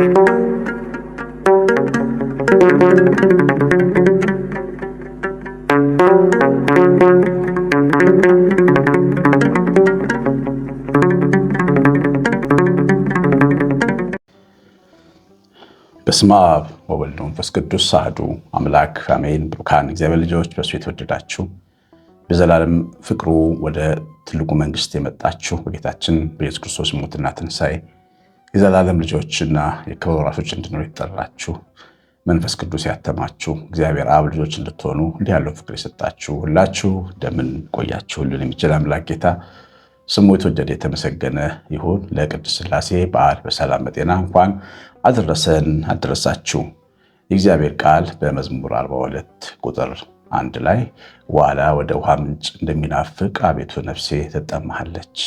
በስመ አብ ወወልድ ወመንፈስ ቅዱስ አሐዱ አምላክ አሜን። ብሩካን እግዚአብሔር ልጆች በእሱ የተወደዳችሁ በዘላለም ፍቅሩ ወደ ትልቁ መንግስት የመጣችሁ በጌታችን በኢየሱስ ክርስቶስ ሞትና ትንሣኤ የዘላለም ልጆችና የክብር ወራሾች እንድትሆኑ የተጠራችሁ መንፈስ ቅዱስ ያተማችሁ እግዚአብሔር አብ ልጆች እንድትሆኑ እንዲህ ያለው ፍቅር የሰጣችሁ ሁላችሁ እንደምን ቆያችሁ? ሁሉን የሚችል አምላክ ጌታ ስሙ የተወደደ የተመሰገነ ይሁን። ለቅድስት ሥላሴ በዓል በሰላም በጤና እንኳን አደረሰን አደረሳችሁ። የእግዚአብሔር ቃል በመዝሙር 42 ቁጥር 1 ላይ ዋላ ወደ ውሃ ምንጭ እንደሚናፍቅ አቤቱ ነፍሴ ትጠማሃለች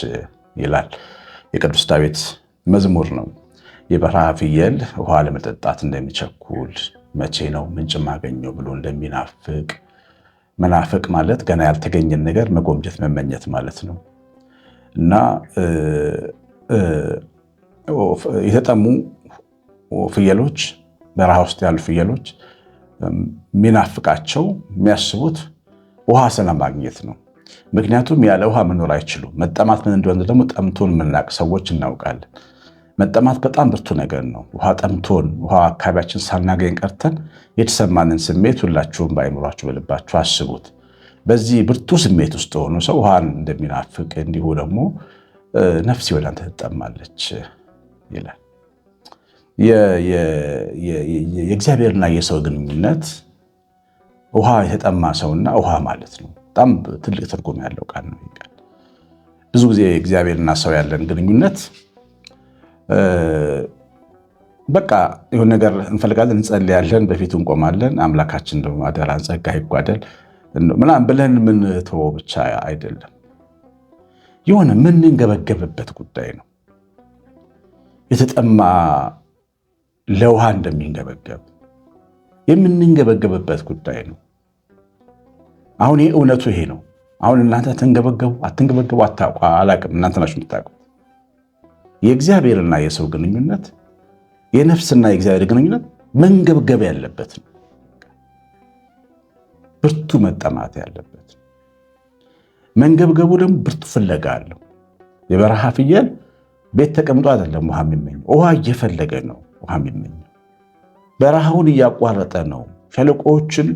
ይላል። የቅዱስ ዳዊት መዝሙር ነው። የበረሃ ፍየል ውሃ ለመጠጣት እንደሚቸኩል መቼ ነው ምንጭ ማገኘው ብሎ እንደሚናፍቅ፣ መናፍቅ ማለት ገና ያልተገኘን ነገር መጎምጀት መመኘት ማለት ነው እና የተጠሙ ፍየሎች በረሃ ውስጥ ያሉ ፍየሎች የሚናፍቃቸው የሚያስቡት ውሃ ስለማግኘት ነው። ምክንያቱም ያለ ውሃ መኖር አይችሉም። መጠማት ምን እንደሆነ ደግሞ ጠምቶን የምናውቅ ሰዎች እናውቃለን። መጠማት በጣም ብርቱ ነገር ነው። ውሃ ጠምቶን ውሃ አካባቢያችን ሳናገኝ ቀርተን የተሰማንን ስሜት ሁላችሁም በአይምሯችሁ በልባችሁ አስቡት። በዚህ ብርቱ ስሜት ውስጥ ሆኖ ሰው ውሃን እንደሚናፍቅ እንዲሁ ደግሞ ነፍሴ ወደ አንተ ትጠማለች ይላል። የእግዚአብሔርና የሰው ግንኙነት ውሃ የተጠማ ሰውና ውሃ ማለት ነው። በጣም ትልቅ ትርጉም ያለው ቃል ነው። ብዙ ጊዜ እግዚአብሔርና ሰው ያለን ግንኙነት በቃ የሆነ ነገር እንፈልጋለን፣ እንጸልያለን፣ በፊቱ እንቆማለን። አምላካችን ደግሞ አደራን ጸጋ ይጓደል ምናምን ብለን ምን ተወው ብቻ አይደለም። የሆነ የምንንገበገብበት ጉዳይ ነው። የተጠማ ለውሃ እንደሚንገበገብ የምንንገበገብበት ጉዳይ ነው። አሁን ይሄ እውነቱ ይሄ ነው። አሁን እናንተ ትንገበገቡ አትንገበገቡ አላቅም፣ እናንተ ናችሁ የምታውቁት። የእግዚአብሔርና የሰው ግንኙነት የነፍስና የእግዚአብሔር ግንኙነት መንገብገብ ያለበት ነው። ብርቱ መጠማት ያለበት። መንገብገቡ ደግሞ ብርቱ ፍለጋ አለው። የበረሃ ፍየል ቤት ተቀምጦ አይደለም ውሃ የሚመኘው፣ ውሃ እየፈለገ ነው ውሃ የሚመኘው። በረሃውን እያቋረጠ ነው። ሸለቆዎችን፣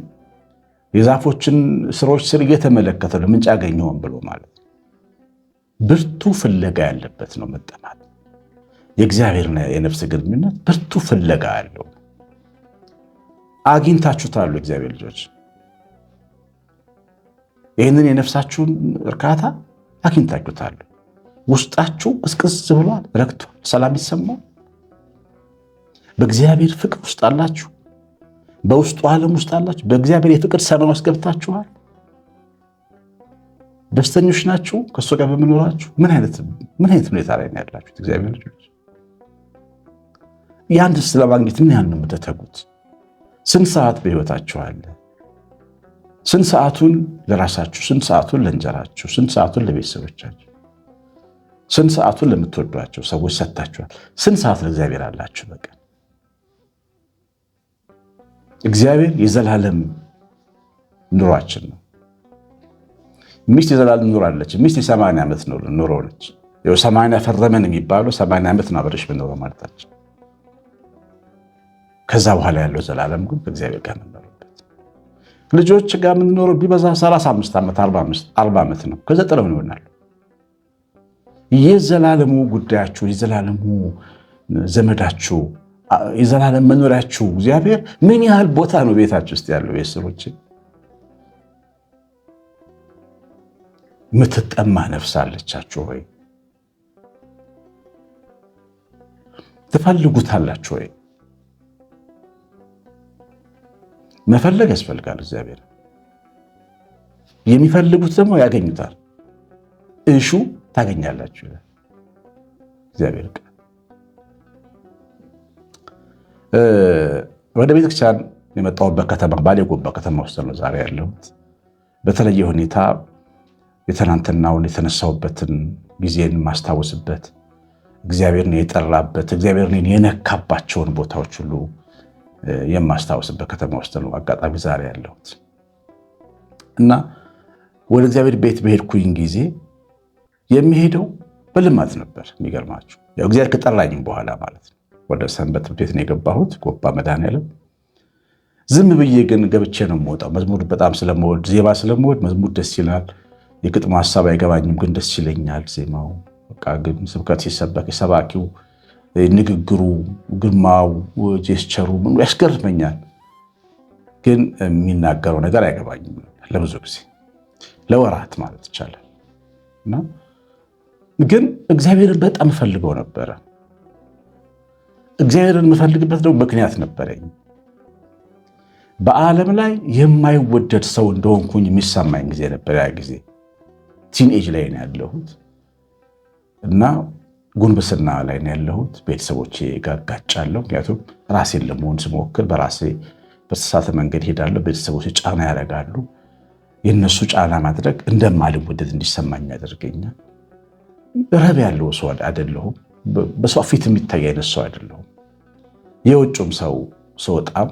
የዛፎችን ስሮች ስር እየተመለከተ ነው ምንጭ አገኘውን ብሎ ማለት ነው። ብርቱ ፍለጋ ያለበት ነው መጠማት። የእግዚአብሔርና የነፍስ ግንኙነት ብርቱ ፍለጋ ያለው። አግኝታችሁታል እግዚአብሔር ልጆች? ይህንን የነፍሳችሁን እርካታ አግኝታችሁታል? ውስጣችሁ ቅዝቅዝ ብሏል፣ ረክቷል፣ ሰላም ይሰማል። በእግዚአብሔር ፍቅር ውስጥ አላችሁ፣ በውስጡ ዓለም ውስጥ አላችሁ። በእግዚአብሔር የፍቅር ሰማይ ውስጥ ገብታችኋል። ደስተኞች ናችሁ ከእሱ ጋር በመኖራችሁ? ምን አይነት ሁኔታ ላይ ነው ያላችሁት እግዚአብሔር ልጆች? ያን ስለማግኘት ምን ያህል ነው የምትተጉት? ስንት ሰዓት በሕይወታችሁ አለ? ስንት ሰዓቱን ለራሳችሁ፣ ስንት ሰዓቱን ለእንጀራችሁ፣ ስንት ሰዓቱን ለቤተሰቦቻችሁ፣ ስንት ሰዓቱን ለምትወዷቸው ሰዎች ሰጥታችኋል? ስንት ሰዓት ለእግዚአብሔር አላችሁ በቀን? እግዚአብሔር የዘላለም ኑሯችን ነው። ሚስት የዘላለም ኑሮ አለች። ሚስት የ80 ዓመት ኑሮ ነች። 80 ፈረመን የሚባለው 80 ዓመት ነው አብረሽ በኖረ ማለታችን። ከዛ በኋላ ያለው ዘላለም ግን ከእግዚአብሔር ጋር የምንኖርበት። ልጆች ጋር የምንኖረው ቢበዛ 35 ዓመት 40 ዓመት ነው። ከዛ ጥለው ይሆናል። የዘላለሙ ጉዳያችሁ፣ የዘላለሙ ዘመዳችሁ፣ የዘላለም መኖሪያችሁ እግዚአብሔር ምን ያህል ቦታ ነው ቤታችሁ ውስጥ ያለው? ቤተሰቦች ምትጠማ ነፍስ አለቻችሁ ወይ? ትፈልጉታላችሁ ወይ? መፈለግ ያስፈልጋል። እግዚአብሔር የሚፈልጉት ደግሞ ያገኙታል። እሹ ታገኛላችሁ ይላል እግዚአብሔር ቃል። ወደ ቤተክርስቲያን የመጣሁበት ከተማ ባሌ ጎባ ከተማ ውስጥ ነው ዛሬ ያለሁት። በተለየ ሁኔታ የትናንትናውን የተነሳሁበትን ጊዜን ማስታወስበት እግዚአብሔርን የጠራበት እግዚአብሔርን የነካባቸውን ቦታዎች ሁሉ የማስታወስበት ከተማ ውስጥ ነው አጋጣሚ ዛሬ ያለሁት እና ወደ እግዚአብሔር ቤት በሄድኩኝ ጊዜ የሚሄደው በልማት ነበር። የሚገርማችሁ ያው እግዚአብሔር ከጠራኝም በኋላ ማለት ነው። ወደ ሰንበት ትምህርት ቤት ነው የገባሁት ጎባ መድኃኔዓለም። ዝም ብዬ ግን ገብቼ ነው የምወጣው። መዝሙር በጣም ስለምወድ ዜማ ስለምወድ መዝሙር ደስ ይላል። የግጥሙ ሀሳብ አይገባኝም ግን ደስ ይለኛል ዜማው። በቃ ግን ስብከት ሲሰበክ የሰባኪው ንግግሩ፣ ግርማው፣ ጄስቸሩ ምኑ ያስገርመኛል። ግን የሚናገረው ነገር አይገባኝም ለብዙ ጊዜ ለወራት ማለት ይቻላል። እና ግን እግዚአብሔርን በጣም ፈልገው ነበረ። እግዚአብሔርን የምፈልግበት ደግሞ ምክንያት ነበረኝ። በዓለም ላይ የማይወደድ ሰው እንደሆንኩኝ የሚሰማኝ ጊዜ ነበር። ያ ጊዜ ቲንኤጅ ላይ ነው ያለሁት እና ጉንብስና ላይ ነው ያለሁት። ቤተሰቦቼ ጋር ጋጫለሁ። ምክንያቱም ራሴን ለመሆን ስሞክር በራሴ በተሳሳተ መንገድ ሄዳለሁ። ቤተሰቦቼ ጫና ያደርጋሉ። የነሱ ጫና ማድረግ እንደማልወደድ እንዲሰማኝ ያደርገኛል። ረብ ያለው ሰው አይደለሁም። በሰው ፊት የሚታይ አይነት ሰው አይደለሁም። የውጭም ሰው ስወጣም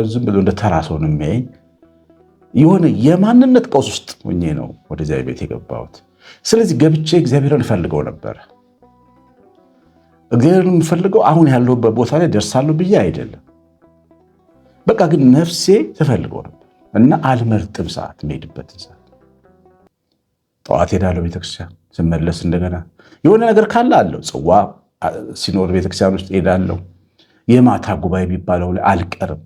ዝም ብሎ እንደ ተራ ሰው ነው የሚያየኝ። የሆነ የማንነት ቀውስ ውስጥ ሆኜ ነው ወደ እግዚአብሔር ቤት የገባሁት። ስለዚህ ገብቼ እግዚአብሔርን እፈልገው ነበር። እግዚአብሔርን የምፈልገው አሁን ያለሁበት ቦታ ላይ ደርሳለሁ ብዬ አይደለም። በቃ ግን ነፍሴ ትፈልገው ነበር እና አልመርጥም ሰዓት የምሄድበትን ሰዓት። ጠዋት ሄዳለሁ ቤተክርስቲያን፣ ስመለስ እንደገና የሆነ ነገር ካለ አለው ጽዋ ሲኖር ቤተክርስቲያን ውስጥ ሄዳለሁ። የማታ ጉባኤ የሚባለው ላይ አልቀርም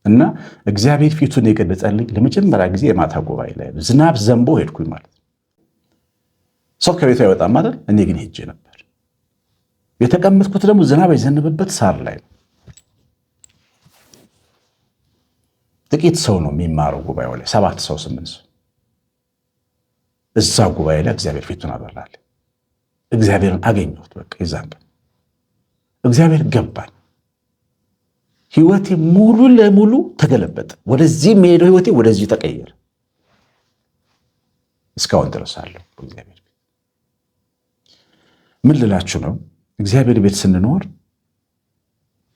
እና እግዚአብሔር ፊቱን የገለጸልኝ ለመጀመሪያ ጊዜ የማታ ጉባኤ ላይ ዝናብ ዘንቦ ሄድኩኝ ማለት ነው። ሰው ከቤቱ አይወጣም አይደል? እኔ ግን ሄጄ ነበር። የተቀመጥኩት ደግሞ ዝናብ የዘነበበት ሳር ላይ ነው። ጥቂት ሰው ነው የሚማረው ጉባኤው ላይ 7 ሰው 8 ሰው። እዛ ጉባኤ ላይ እግዚአብሔር ፊቱን አበራል። እግዚአብሔርን አገኘሁት። በቃ የዛን ቀን እግዚአብሔር ገባኝ። ህይወቴ ሙሉ ለሙሉ ተገለበጠ። ወደዚህ የሚሄደው ህይወቴ ወደዚህ ተቀየረ። እስካሁን ድረስ አለሁ እግዚአብሔር ቤት። ምን ልላችሁ ነው? እግዚአብሔር ቤት ስንኖር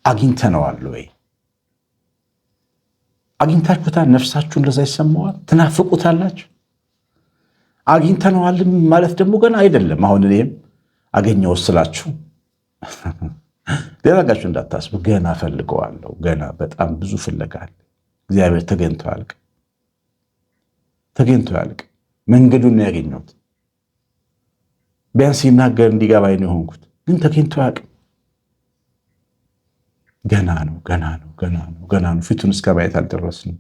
አግኝተነዋል ወይ? አግኝታችሁታል? ነፍሳችሁን ለዛ ይሰማዋል? ትናፍቁታላችሁ? አግኝተነዋል ማለት ደግሞ ገና አይደለም። አሁን እኔም አገኘው ስላችሁ ሌላጋችሁ እንዳታስቡ። ገና ፈልገዋለሁ። ገና በጣም ብዙ ፍለጋ አለ። እግዚአብሔር ተገኝቶ ያልቅ መንገዱን ነው ያገኘሁት። ቢያንስ ሲናገር እንዲገባኝ ነው የሆንኩት። ግን ተገኝቶ ያልቅ ገና ነው። ፊቱን እስከ ማየት አልደረስንም።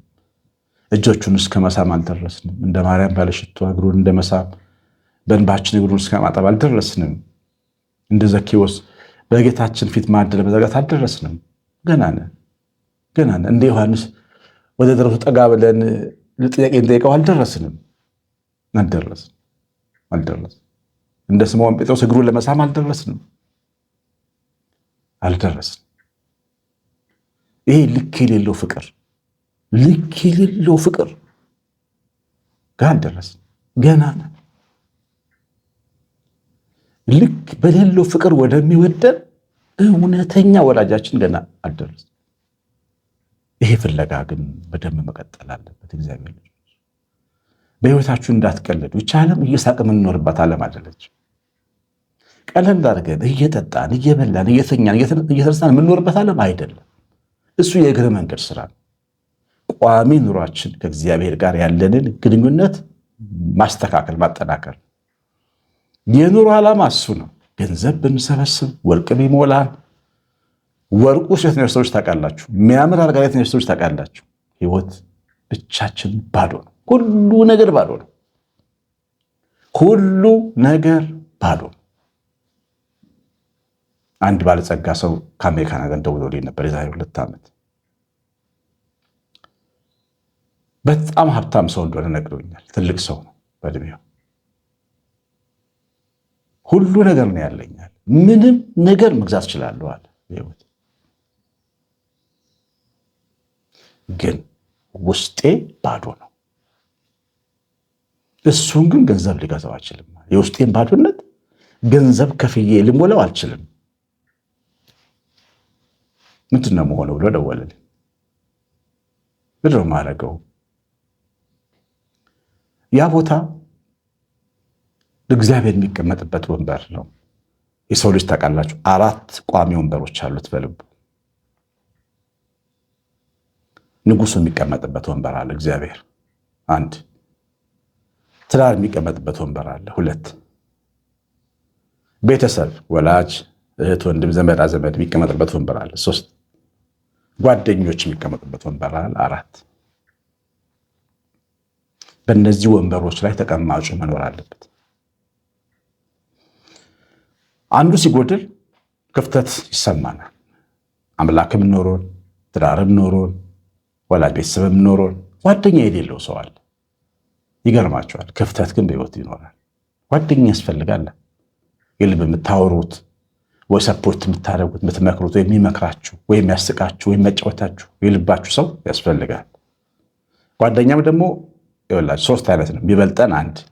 እጆቹን እስከ መሳም አልደረስንም። እንደ ማርያም ባለሽቷ እግሩን እንደ መሳም በእንባችን እግሩን እስከ ማጠብ አልደረስንም። እንደ ዘኬዎስ በጌታችን ፊት ማዕድ ለመዘርጋት አልደረስንም። ገና ነን። እንደ ዮሐንስ ወደ ደረቱ ጠጋ ብለን ጥያቄ እንጠይቀው አልደረስንም። እንደ ስምዖን ጴጥሮስ እግሩን ለመሳም አልደረስንም። ይሄ ልክ የሌለው ፍቅር ጋር አልደረስንም። ገና ነን። ልክ በሌለው ፍቅር ወደሚወደን እውነተኛ ወዳጃችን ገና አልደረስንም። ይሄ ፍለጋ ግን በደንብ መቀጠል አለበት። እግዚአብሔር ልጆች በሕይወታችሁ እንዳትቀልዱ። ይህች ዓለም እየሳቅን የምንኖርባት ዓለም አይደለች። ቀለል አድርገን እየጠጣን እየበላን እየተኛን እየተነሳን የምንኖርበት ዓለም አይደለም። እሱ የእግረ መንገድ ስራ ነው። ቋሚ ኑሯችን ከእግዚአብሔር ጋር ያለንን ግንኙነት ማስተካከል ማጠናከር። የኑሮ ዓላማ እሱ ነው። ገንዘብ ብንሰበስብ ወርቅ ቢሞላን ወርቁ የትኛው ሰዎች ታውቃላችሁ? የሚያምር አልጋ የትኛው ሰዎች ታውቃላችሁ? ህይወት ብቻችን ባዶ ነው። ሁሉ ነገር ባዶ ነው። አንድ ባለጸጋ ሰው ከአሜሪካ ነገር ደውሎልኝ ነበር የዛሬ 2 ዓመት። በጣም ሀብታም ሰው እንደሆነ ነግሮኛል። ትልቅ ሰው ነው በእድሜው። ሁሉ ነገር ነው ያለኛል፣ ምንም ነገር መግዛት እችላለሁ አለ። ግን ውስጤ ባዶ ነው። እሱን ግን ገንዘብ ሊገዛው አይችልም። የውስጤን ባዶነት ገንዘብ ከፍዬ ልሞላው አልችልም። ምንድን ነው መሆነው ብሎ ደወለልኝ። ምንድን ነው የማደርገው? ያ ቦታ እግዚአብሔር የሚቀመጥበት ወንበር ነው። የሰው ልጅ ታውቃላችሁ 4 ቋሚ ወንበሮች አሉት በልቡ። ንጉሱ የሚቀመጥበት ወንበር አለ እግዚአብሔር 1። ትዳር የሚቀመጥበት ወንበር አለ 2። ቤተሰብ ወላጅ፣ እህት፣ ወንድም፣ ዘመድ አዘመድ የሚቀመጥበት ወንበር አለ 3። ጓደኞች የሚቀመጡበት ወንበር አለ 4። በእነዚህ ወንበሮች ላይ ተቀማጩ መኖር አለበት። አንዱ ሲጎድል ክፍተት ይሰማናል። አምላክም ኖሮን፣ ትዳርም ኖሮን፣ ወላጅ ቤተሰብም ኖሮን ጓደኛ የሌለው ሰው አለ። ይገርማቸዋል። ክፍተት ግን በሕይወት ይኖራል። ጓደኛ ያስፈልጋል። የልብ የምታወሩት ወይ ሰፖርት የምታደርጉት የምትመክሩት፣ ወይ የሚመክራችሁ ወይ የሚያስቃችሁ ወይ የሚያጫወታችሁ የልባችሁ ሰው ያስፈልጋል። ጓደኛም ደግሞ ይኸውላችሁ 3 አይነት ነው። የሚበልጠን 1፣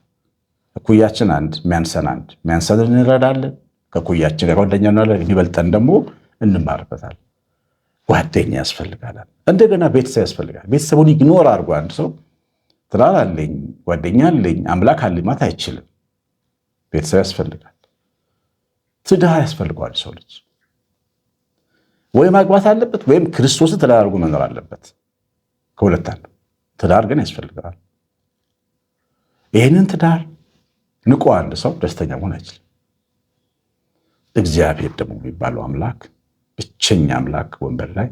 እኩያችን 1፣ የሚያንሰን 1። የሚያንሰን እንረዳለን፣ ከእኩያችን ጋር ጓደኛ እንሆናለን። የሚበልጠን ደግሞ እንማርበታል። ጓደኛ ያስፈልጋል። እንደገና ቤተሰብ ያስፈልጋል። ቤተሰቡን ኢግኖር አድርጎ አንድ ሰው ትዳር አለኝ ጓደኛ አለኝ አምላክ አለኝ ማለት አይችልም። ቤተሰብ ያስፈልጋል። ትዳር ያስፈልገዋል። ሰው ልጅ ወይ ማግባት አለበት ወይም ክርስቶስን ትዳር አድርጎ መኖር አለበት። ከሁለት አንዱ። ትዳር ግን ያስፈልገዋል። ይህንን ትዳር ንቆ አንድ ሰው ደስተኛ መሆን አይችልም። እግዚአብሔር ደግሞ የሚባለው አምላክ ብቸኛ አምላክ ወንበር ላይ